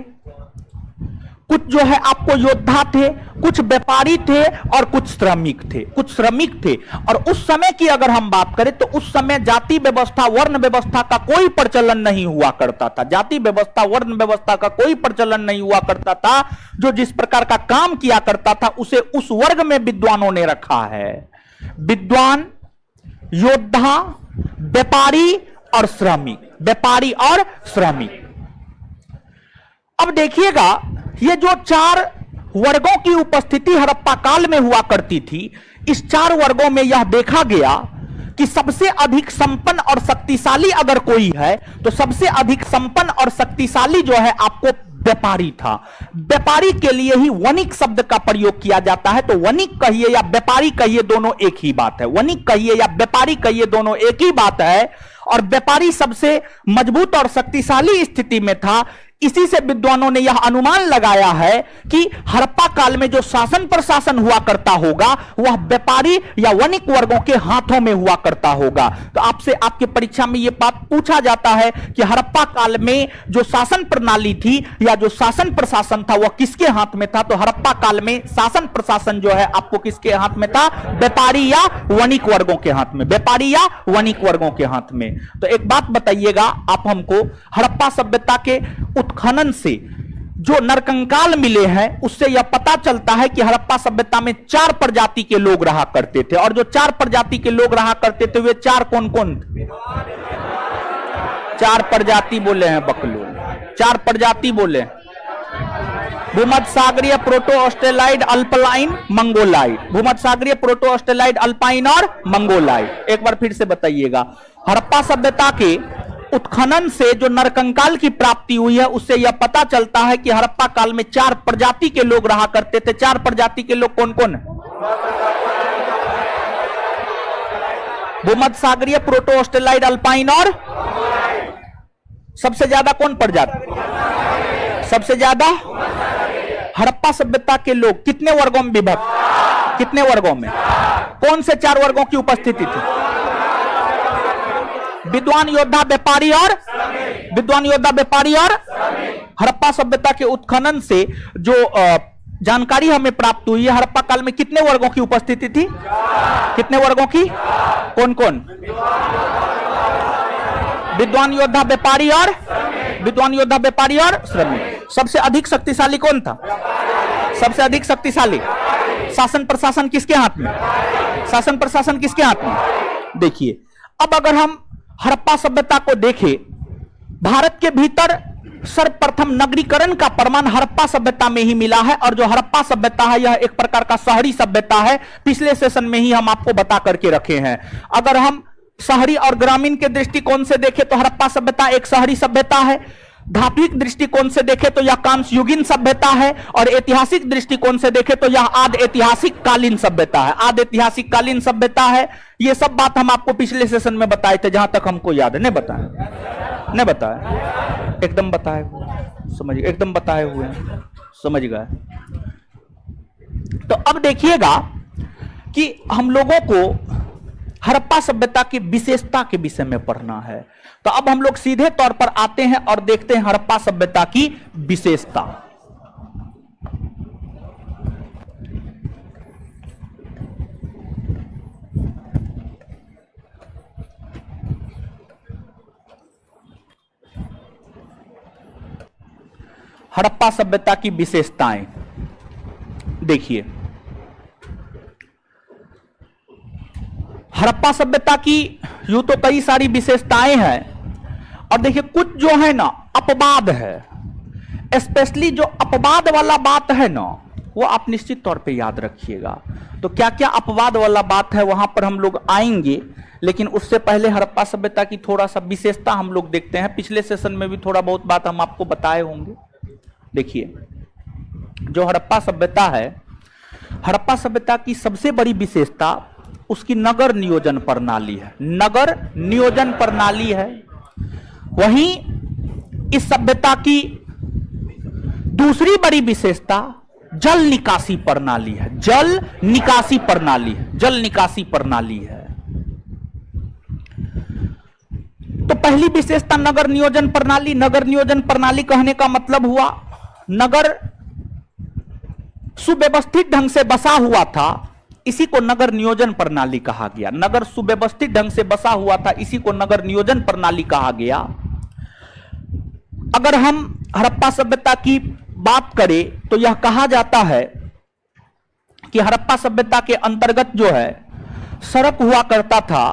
कुछ जो है आपको योद्धा थे, कुछ व्यापारी थे और कुछ श्रमिक थे। कुछ श्रमिक थे। और उस समय की अगर हम बात करें तो उस समय जाति व्यवस्था, वर्ण व्यवस्था का कोई प्रचलन नहीं हुआ करता था। जाति व्यवस्था, वर्ण व्यवस्था का कोई प्रचलन नहीं हुआ करता था। जो जिस प्रकार का काम किया करता था उसे उस वर्ग में विद्वानों ने रखा है। विद्वान, योद्धा, व्यापारी और श्रमिक। व्यापारी और श्रमिक। अब देखिएगा ये जो 4 वर्गों की उपस्थिति हड़प्पा काल में हुआ करती थी, इस 4 वर्गों में यह देखा गया कि सबसे अधिक संपन्न और शक्तिशाली अगर कोई है तो सबसे अधिक संपन्न और शक्तिशाली जो है आपको व्यापारी था। व्यापारी के लिए ही वणिक शब्द का प्रयोग किया जाता है। तो वणिक कहिए या व्यापारी कहिए दोनों एक ही बात है। वणिक कहिए या व्यापारी कहिए दोनों एक ही बात है। और व्यापारी सबसे मजबूत और शक्तिशाली स्थिति में था। इसी से विद्वानों ने यह अनुमान लगाया है कि हड़प्पा काल में जो शासन प्रशासन हुआ करता होगा वह व्यापारी या वणिक वर्गों के हाथों में हुआ करता होगा। तो आपसे आपके परीक्षा में यह बात पूछा जाता है कि हड़प्पा काल में जो शासन प्रणाली थी या जो शासन प्रशासन था वह किसके हाथ में था। तो हड़प्पा काल में शासन प्रशासन जो है आपको किसके हाथ में था? व्यापारी या वणिक वर्गों के हाथ में। व्यापारी या वणिक वर्गों के हाथ में। तो एक बात बताइएगा आप हमको, हड़प्पा सभ्यता के उत्खनन से जो नरकंकाल मिले हैं उससे यह पता चलता है कि हड़प्पा सभ्यता में 4 प्रजाति के लोग रहा करते थे। और जो 4 प्रजाति के लोग रहा करते थे वे 4 कौन कौन? 4 प्रजाति बोले हैं बकलोल। 4 प्रजाति बोले, भूमध्यसागरीय, प्रोटो ऑस्ट्रेलाइड, अल्पाइन, मंगोलाइड। भूमध्यसागरीय, प्रोटो ऑस्ट्रेलाइड, अल्पाइन और मंगोलाइड। एक बार फिर से बताइएगा, हड़प्पा सभ्यता के उत्खनन से जो नरकंकाल की प्राप्ति हुई है उससे यह पता चलता है कि हड़प्पा काल में 4 प्रजाति के लोग रहा करते थे। 4 प्रजाति के लोग कौन कौन? भूमध्यसागरीय, प्रोटो ऑस्ट्रेलाइड, अल्पाइन और सबसे ज्यादा कौन प्रजाति? सबसे ज्यादा हड़प्पा सभ्यता के लोग कितने वर्गों में विभक्त? कितने वर्गों में? कौन से 4 वर्गों की उपस्थिति थी? विद्वान, योद्धा, व्यापारी और विद्वान, योद्धा, व्यापारी और हड़प्पा सभ्यता के उत्खनन से जो जानकारी हमें प्राप्त हुई है, हड़प्पा काल में कितने वर्गों की उपस्थिति थी? कितने वर्गों की? कौन कौन? विद्वान, योद्धा, व्यापारी और विद्वान, योद्धा, व्यापारी और श्रमिक। सबसे अधिक शक्तिशाली कौन था? सबसे अधिक शक्तिशाली शासन प्रशासन किसके हाथ में? शासन प्रशासन किसके हाथ में? देखिए, अब अगर हम हड़प्पा सभ्यता को देखें, भारत के भीतर सर्वप्रथम नगरीकरण का प्रमाण हड़प्पा सभ्यता में ही मिला है। और जो हड़प्पा सभ्यता है यह एक प्रकार का शहरी सभ्यता है। पिछले सेशन में ही हम आपको बता करके रखे हैं। अगर हम शहरी और ग्रामीण के दृष्टिकोण से देखें तो हड़प्पा सभ्यता एक शहरी सभ्यता है। धात्विक दृष्टिकोण से देखें तो यह कांस्ययुगीन सभ्यता है। और ऐतिहासिक दृष्टिकोण से देखें तो यह आद ऐतिहासिक कालीन सभ्यता है। आद ऐतिहासिक कालीन सभ्यता है। यह सब बात हम आपको पिछले सेशन में बताए थे, जहां तक हमको याद है। नहीं बताया? नहीं बताया? एकदम बताए हुए, समझ गए? एकदम बताए हुए, समझ गए? तो अब देखिएगा कि हम लोगों को हड़प्पा सभ्यता की विशेषता के विषय में पढ़ना है। तो अब हम लोग सीधे तौर पर आते हैं और देखते हैं हड़प्पा सभ्यता की विशेषता। हड़प्पा सभ्यता की विशेषताएं देखिए। हड़प्पा सभ्यता की यूं तो कई सारी विशेषताएं हैं, और देखिए कुछ जो है ना अपवाद है, स्पेशली जो अपवाद वाला बात है ना वो आप निश्चित तौर पे याद रखिएगा। तो क्या क्या अपवाद वाला बात है वहां पर हम लोग आएंगे, लेकिन उससे पहले हड़प्पा सभ्यता की थोड़ा सा विशेषता हम लोग देखते हैं। पिछले सेशन में भी थोड़ा बहुत बात हम आपको बताए होंगे। देखिए जो हड़प्पा सभ्यता है, हड़प्पा सभ्यता की सबसे बड़ी विशेषता उसकी नगर नियोजन प्रणाली है। नगर नियोजन प्रणाली है। वहीं इस सभ्यता की दूसरी बड़ी विशेषता जल निकासी प्रणाली है। जल निकासी प्रणाली है। जल निकासी प्रणाली है। तो पहली विशेषता नगर नियोजन प्रणाली। नगर नियोजन प्रणाली कहने का मतलब हुआ नगर सुव्यवस्थित ढंग से बसा हुआ था, इसी को नगर नियोजन प्रणाली कहा गया। नगर सुव्यवस्थित ढंग से बसा हुआ था, इसी को नगर नियोजन प्रणाली कहा गया। अगर हम हड़प्पा सभ्यता की बात करें तो यह कहा जाता है कि हड़प्पा सभ्यता के अंतर्गत जो है सड़क हुआ करता था,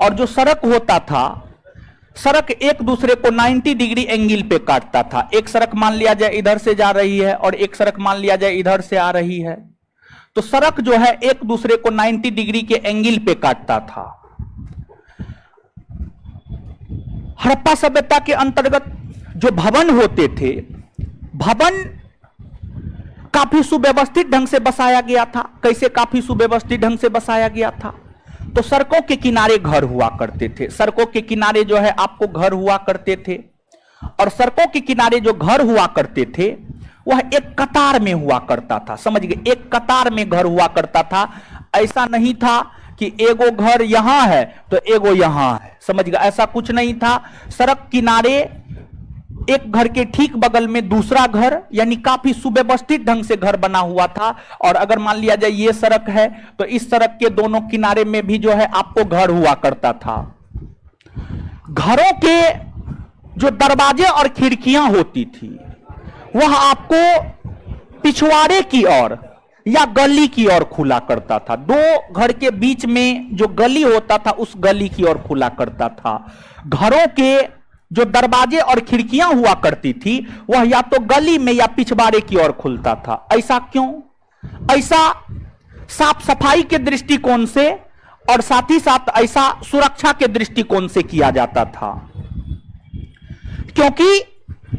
और जो सड़क होता था, सड़क एक दूसरे को 90 डिग्री एंगल पे काटता था। एक सड़क मान लिया जाए इधर से जा रही है और एक सड़क मान लिया जाए इधर से आ रही है, तो सड़क जो है एक दूसरे को 90 डिग्री के एंगल पे काटता था। हड़प्पा सभ्यता के अंतर्गत जो भवन होते थे, भवन काफी सुव्यवस्थित ढंग से बसाया गया था। कैसे काफी सुव्यवस्थित ढंग से बसाया गया था? तो सड़कों के किनारे घर हुआ करते थे। सड़कों के किनारे जो है आपको घर हुआ करते थे, और सड़कों के किनारे जो घर हुआ करते थे वह एक कतार में हुआ करता था। समझ गए? एक कतार में घर हुआ करता था। ऐसा नहीं था कि एगो घर यहां है तो एगो यहां है। समझ गए? ऐसा कुछ नहीं था। सड़क किनारे एक घर के ठीक बगल में दूसरा घर, यानी काफी सुव्यवस्थित ढंग से घर बना हुआ था। और अगर मान लिया जाए ये सड़क है तो इस सड़क के दोनों किनारे में भी जो है आपको घर हुआ करता था। घरों के जो दरवाजे और खिड़कियां होती थी वह आपको पिछवाड़े की ओर या गली की ओर खुला करता था। दो घर के बीच में जो गली होता था उस गली की ओर खुला करता था। घरों के जो दरवाजे और खिड़कियां हुआ करती थी वह या तो गली में या पिछवाड़े की ओर खुलता था। ऐसा क्यों? ऐसा साफ सफाई के दृष्टिकोण से और साथ ही साथ ऐसा सुरक्षा के दृष्टिकोण से किया जाता था, क्योंकि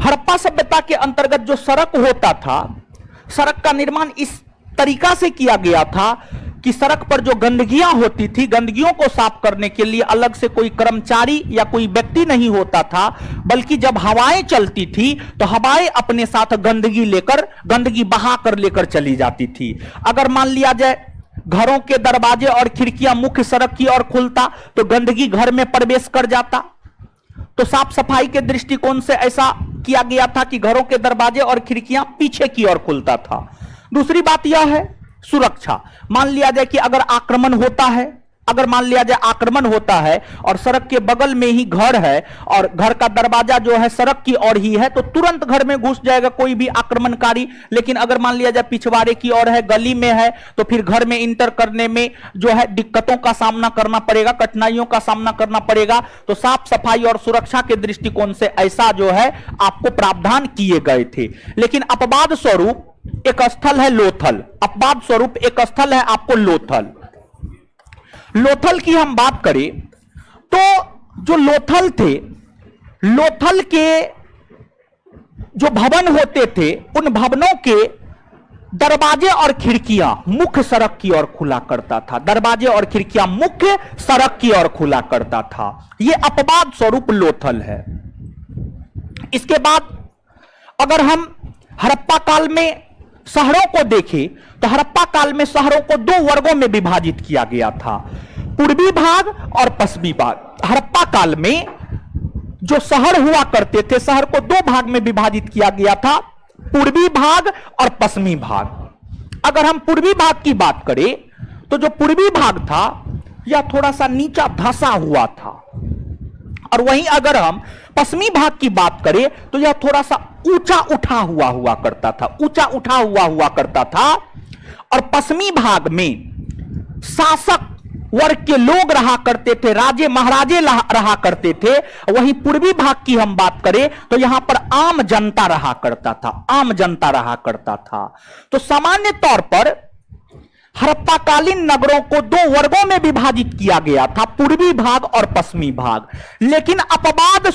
हड़प्पा सभ्यता के अंतर्गत जो सड़क होता था, सड़क का निर्माण इस तरीका से किया गया था कि सड़क पर जो गंदगियां होती थी, गंदगियों को साफ करने के लिए अलग से कोई कर्मचारी या कोई व्यक्ति नहीं होता था, बल्कि जब हवाएं चलती थी तो हवाएं अपने साथ गंदगी लेकर, गंदगी बहा कर लेकर चली जाती थी। अगर मान लिया जाए घरों के दरवाजे और खिड़कियां मुख्य सड़क की ओर खुलता तो गंदगी घर में प्रवेश कर जाता। तो साफ सफाई के दृष्टिकोण से ऐसा किया गया था कि घरों के दरवाजे और खिड़कियां पीछे की ओर खुलता था। दूसरी बात यह है सुरक्षा। मान लिया जाए कि अगर आक्रमण होता है, अगर मान लिया जाए आक्रमण होता है और सड़क के बगल में ही घर है और घर का दरवाजा जो है सड़क की ओर ही है, तो तुरंत घर में घुस जाएगा कोई भी आक्रमणकारी। लेकिन अगर मान लिया जाए पिछवाड़े की ओर है, गली में है, तो फिर घर में इंटर करने में जो है दिक्कतों का सामना करना पड़ेगा, कठिनाइयों का सामना करना पड़ेगा। तो साफ सफाई और सुरक्षा के दृष्टिकोण से ऐसा जो है आपको प्रावधान किए गए थे। लेकिन अपवाद स्वरूप एक स्थल है लोथल। अपवाद स्वरूप एक स्थल है आपको लोथल। लोथल की हम बात करें तो जो लोथल थे, लोथल के जो भवन होते थे उन भवनों के दरवाजे और खिड़कियां मुख्य सड़क की ओर खुला करता था। दरवाजे और खिड़कियां मुख्य सड़क की ओर खुला करता था। यह अपवाद स्वरूप लोथल है। इसके बाद अगर हम हड़प्पा काल में शहरों को देखें तो हड़प्पा काल में शहरों को दो वर्गों में विभाजित किया गया था, पूर्वी भाग और पश्चिमी भाग। हड़प्पा काल में जो शहर हुआ करते थे, शहर को दो भाग में विभाजित किया गया था, पूर्वी भाग और पश्चिमी भाग। अगर हम पूर्वी भाग की बात करें तो जो पूर्वी भाग था यह थोड़ा सा नीचा धंसा हुआ था और वहीं अगर हम पश्चिमी भाग की बात करें तो यह थोड़ा सा ऊंचा उठा हुआ करता था, ऊंचा उठा हुआ करता था। और पश्चिमी भाग में शासक वर्ग के लोग रहा करते थे, राजे महाराजे रहा करते थे। वहीं पूर्वी भाग की हम बात करें तो यहां पर आम जनता रहा करता था, आम जनता रहा करता था। तो सामान्य तौर पर हड़प्पाकालीन नगरों को दो वर्गों में विभाजित किया गया था, पूर्वी भाग और पश्चिमी भाग। लेकिन अपवाद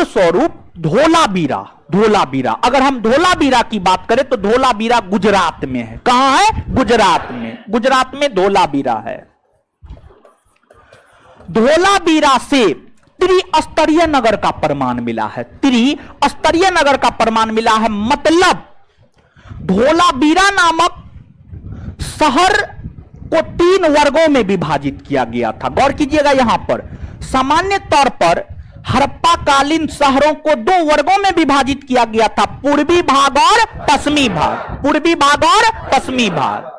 स्वरूप धोलावीरा, अगर हम धोलावीरा की बात करें तो धोलावीरा गुजरात में है। कहां है? गुजरात में धोलावीरा है। धोलावीरा से त्रिस्तरीय नगर का प्रमाण मिला है, त्रिस्तरीय नगर का प्रमाण मिला है। मतलब धोलावीरा नामक शहर को 3 वर्गों में विभाजित किया गया था। गौर कीजिएगा, यहां पर सामान्य तौर पर हड़प्पाकालीन शहरों को 2 वर्गों में विभाजित किया गया था, पूर्वी भाग और पश्चिमी भाग। पूर्वी भाग और पश्चिमी भाग।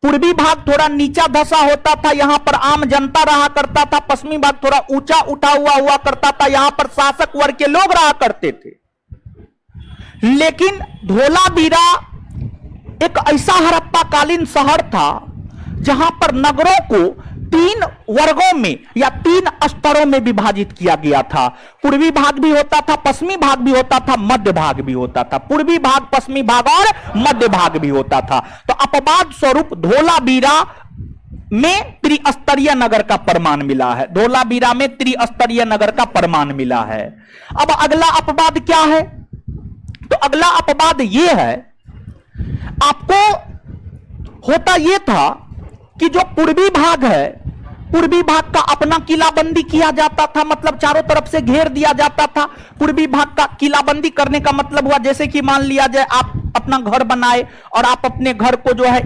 पूर्वी भाग थोड़ा नीचा धसा होता था, यहां पर आम जनता रहा करता था। पश्चिमी भाग थोड़ा ऊंचा उठा हुआ करता था, यहां पर शासक वर्ग के लोग रहा करते थे। लेकिन धोलावीरा एक ऐसा हड़प्पाकालीन शहर था जहां पर नगरों को 3 वर्गों में या 3 स्तरों में विभाजित किया गया था। पूर्वी भाग भी होता था, पश्चिमी भाग भी होता था, मध्य भाग भी होता था। पूर्वी भाग, पश्चिमी भाग और मध्य भाग भी होता था। तो अपवाद स्वरूप धोलावीरा में त्रिस्तरीय नगर का प्रमाण मिला है। धोलावीरा में त्रिस्तरीय नगर का प्रमाण मिला है। अब अगला अपवाद क्या है? तो अगला अपवाद यह है, आपको होता यह था कि जो पूर्वी भाग है, पूर्वी भाग का अपना किलाबंदी किया जाता था, मतलब चारों तरफ से घेर दिया जाता था। पूर्वी भाग का किलाबंदी करने का मतलब हुआ जैसे कि मान लिया जाए आप अपना घर बनाए और आप अपने घर को जो है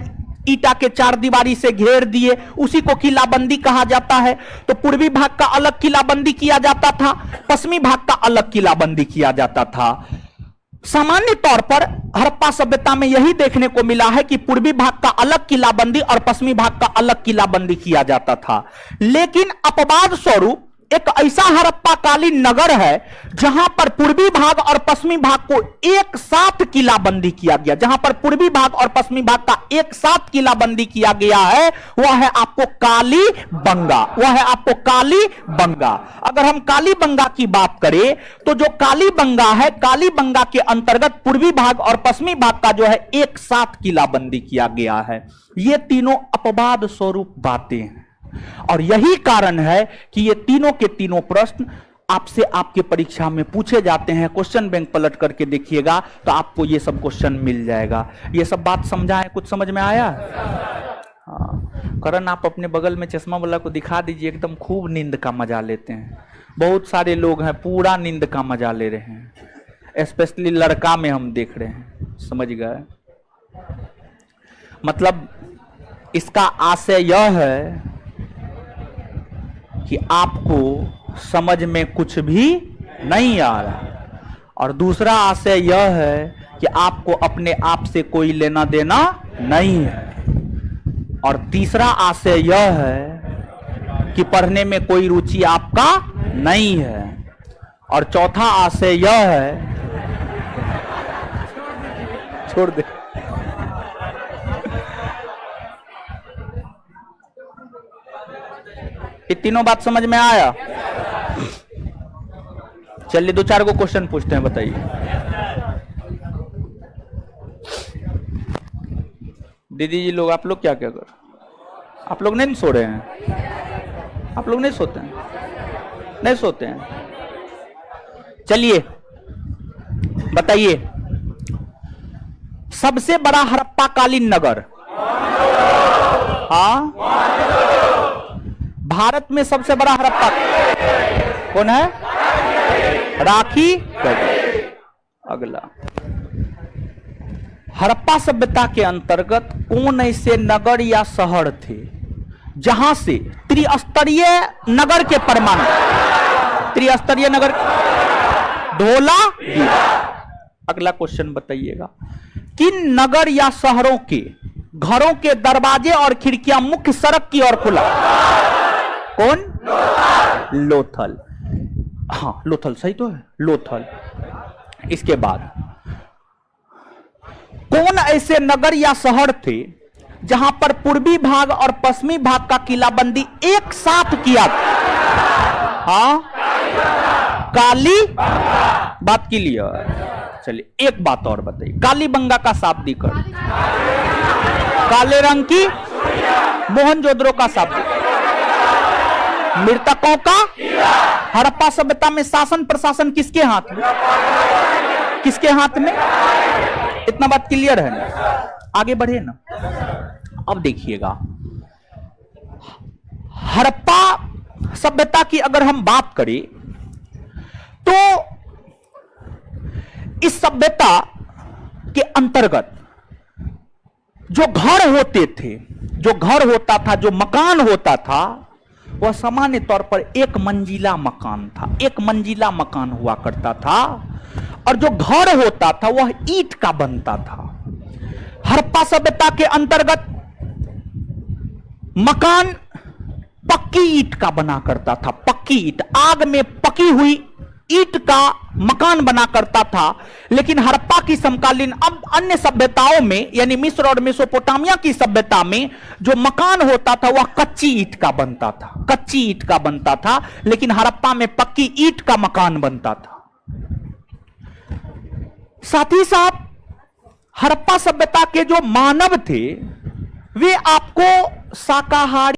ईटा के 4 दीवारी से घेर दिए, उसी को किलाबंदी कहा जाता है। तो पूर्वी भाग का अलग किलाबंदी किया जाता था, पश्चिमी भाग का अलग किलाबंदी किया जाता था। सामान्य तौर पर हड़प्पा सभ्यता में यही देखने को मिला है कि पूर्वी भाग का अलग किलाबंदी और पश्चिमी भाग का अलग किलाबंदी किया जाता था। लेकिन अपवाद स्वरूप एक ऐसा हड़प्पाकालीन नगर है जहां पर पूर्वी भाग और पश्चिमी भाग को एक साथ किलाबंदी किया गया। जहां पर पूर्वी भाग और पश्चिमी भाग का एक साथ किलाबंदी किया गया है वह है आपको कालीबंगा, वह है आपको कालीबंगा। अगर हम कालीबंगा की बात करें तो जो कालीबंगा है, कालीबंगा के अंतर्गत पूर्वी भाग और पश्चिमी भाग का जो है एक साथ किलाबंदी किया गया है। ये तीनों अपवाद स्वरूप बातें हैं और यही कारण है कि ये तीनों के तीनों प्रश्न आपसे आपके परीक्षा में पूछे जाते हैं। क्वेश्चन बैंक पलट करके देखिएगा तो आपको ये सब क्वेश्चन मिल जाएगा। ये सब बात समझा है? कुछ समझ में आया? हाँ। करण, आप अपने बगल में चश्मा वाला को दिखा दीजिए, एकदम खूब नींद का मजा लेते हैं। बहुत सारे लोग हैं पूरा नींद का मजा ले रहे हैं, स्पेशली लड़का में हम देख रहे हैं। समझ गए? मतलब इसका आशय यह है कि आपको समझ में कुछ भी नहीं आ रहा, और दूसरा आशय यह है कि आपको अपने आप से कोई लेना देना नहीं है, और तीसरा आशय यह है कि पढ़ने में कोई रुचि आपका नहीं है, और चौथा आशय यह है, छोड़ दे, ये तीनों बात समझ में आया? चलिए 2-4 को क्वेश्चन पूछते हैं, बताइए। दीदी जी लोग, आप लोग क्या क्या कर, आप लोग नहीं सो रहे हैं? आप लोग नहीं सोते हैं? नहीं सोते हैं? चलिए बताइए, सबसे बड़ा हड़प्पाकालीन नगर? हाँ, भारत में सबसे बड़ा हड़प्पा कौन है? राखी। अगला, हड़प्पा सभ्यता के अंतर्गत कौन ऐसे नगर या शहर थे जहां से त्रिस्तरीय नगर के प्रमाण? त्रिस्तरीय नगर धोलावीरा। अगला क्वेश्चन बताइएगा, किन नगर या शहरों के घरों के दरवाजे और खिड़कियां मुख्य सड़क की ओर खुला? कौन? लोथल। हाँ लोथल सही तो है, लोथल। इसके बाद कौन ऐसे नगर या शहर थे जहां पर पूर्वी भाग और पश्चिमी भाग का किलाबंदी एक साथ किया था? हाँ काली, बात क्लियर। चलिए एक बात और बताइए, कालीबंगा का शाब्दिक अर्थ? काले रंग की। मोहनजोदड़ो का शाब्दिक? मृतकों का। हड़प्पा सभ्यता में शासन प्रशासन किसके हाथ में? किसके हाथ में? इतना बात क्लियर है ना? आगे बढ़े ना। अब देखिएगा, हड़प्पा सभ्यता की अगर हम बात करें तो इस सभ्यता के अंतर्गत जो घर होते थे, जो घर होता था, जो मकान होता था, वह सामान्य तौर पर एक मंजिला मकान था। एक मंजिला मकान हुआ करता था और जो घर होता था वह ईंट का बनता था। हड़प्पा सभ्यता के अंतर्गत मकान पक्की ईंट का बना करता था। पक्की ईंट, आग में पकी हुई ईंट का मकान बना करता था। लेकिन हड़प्पा की समकालीन अब अन्य सभ्यताओं में, यानी मिस्र और मेसोपोटामिया की सभ्यता में, जो मकान होता था वह कच्ची ईंट का बनता था। कच्ची ईंट का बनता था, लेकिन हड़प्पा में पक्की ईंट का मकान बनता था। साथ ही साथ हड़प्पा सभ्यता के जो मानव थे वे आपको शाकाहारी